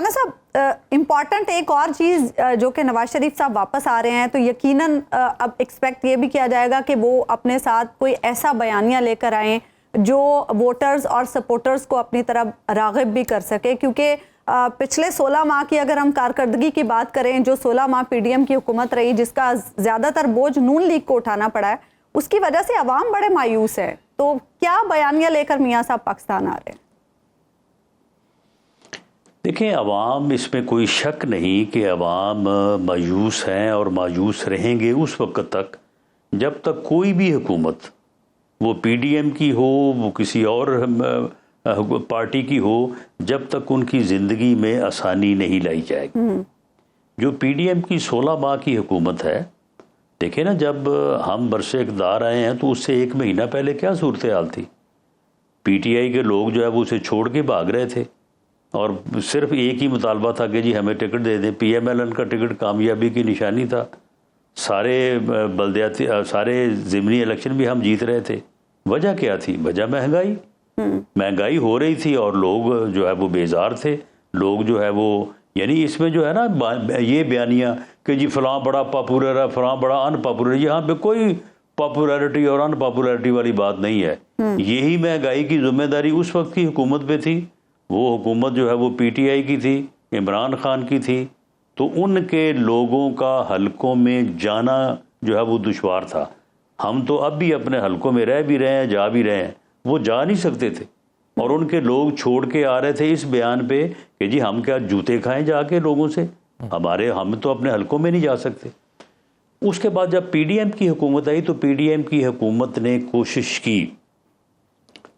राना साहब, इम्पॉर्टेंट एक और चीज़ जो कि नवाज शरीफ साहब वापस आ रहे हैं तो यकीनन अब एक्सपेक्ट ये भी किया जाएगा कि वो अपने साथ कोई ऐसा बयानिया लेकर आएँ जो वोटर्स और सपोर्टर्स को अपनी तरफ राग़िब भी कर सके, क्योंकि पिछले 16 माह की अगर हम कारकर्दगी की बात करें, जो 16 माह पीडीएम की हुकूमत रही जिसका ज़्यादातर बोझ नून लीग को उठाना पड़ा है, उसकी वजह से अवाम बड़े मायूस है। तो क्या बयानिया लेकर मियाँ साहब पाकिस्तान आ रहे हैं? देखें, अवाम, इसमें कोई शक नहीं कि अवाम मायूस हैं और मायूस रहेंगे उस वक्त तक जब तक कोई भी हुकूमत, वो पीडीएम की हो, वो किसी और पार्टी की हो, जब तक उनकी ज़िंदगी में आसानी नहीं लाई जाएगी। जो पीडीएम की 16 माह की हुकूमत है, देखें ना, जब हम बरसे इक़्तिदार आए हैं तो उससे 1 महीना पहले क्या सूरत हाल थी। पीटीआई के लोग जो है वो उसे छोड़ के भाग रहे थे और सिर्फ एक ही मुतालबा था कि जी हमें टिकट दे दें। पीएमएलएन का टिकट कामयाबी की निशानी था। सारे बल्दियाती, सारे ज़िमनी इलेक्शन भी हम जीत रहे थे। वजह क्या थी? वजह महंगाई। महंगाई हो रही थी और लोग जो है वो बेजार थे। लोग जो है वो, यानी इसमें जो है ना ये बयानियाँ कि जी फ़लाँ बड़ा पॉपुलर है, फ़लाँ बड़ा अनपॉपुलर है, यहाँ पे कोई पॉपुलैरिटी और अनपॉपुलैरिटी वाली बात नहीं है। यही महंगाई की जिम्मेदारी उस वक्त की हुकूमत पे थी। वो हुकूमत जो है वो पीटीआई की थी, इमरान खान की थी, तो उनके लोगों का हलकों में जाना जो है वो दुश्वार था। हम तो अब भी अपने हलकों में रह भी रहे हैं, जा भी रहे हैं, वो जा नहीं सकते थे और उनके लोग छोड़ के आ रहे थे इस बयान पे कि जी हम क्या जूते खाएं जाके लोगों से, हम तो अपने हलकों में नहीं जा सकते। उसके बाद जब पीडीएम की हुकूमत आई तो पीडीएम की हुकूमत ने कोशिश की,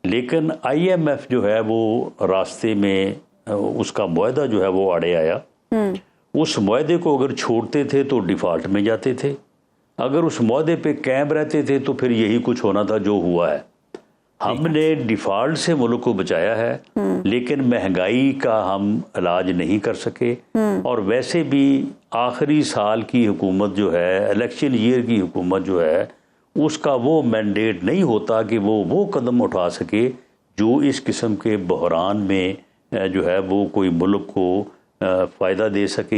लेकिन आईएमएफ जो है वो रास्ते में उसका मुआहदा जो है वो आड़े आया। उस मुआहदे को अगर छोड़ते थे तो डिफ़ॉल्ट में जाते थे, अगर उस मुआहदे पे कायम रहते थे तो फिर यही कुछ होना था जो हुआ है। हमने डिफ़ॉल्ट से मुल्क को बचाया है, लेकिन महंगाई का हम इलाज नहीं कर सके। और वैसे भी आखिरी साल की हुकूमत जो है, इलेक्शन ईयर की हुकूमत जो है, उसका वो मैंडेट नहीं होता कि वो कदम उठा सके जो इस किस्म के बहरान में जो है वो कोई मुल्क को फ़ायदा दे सके।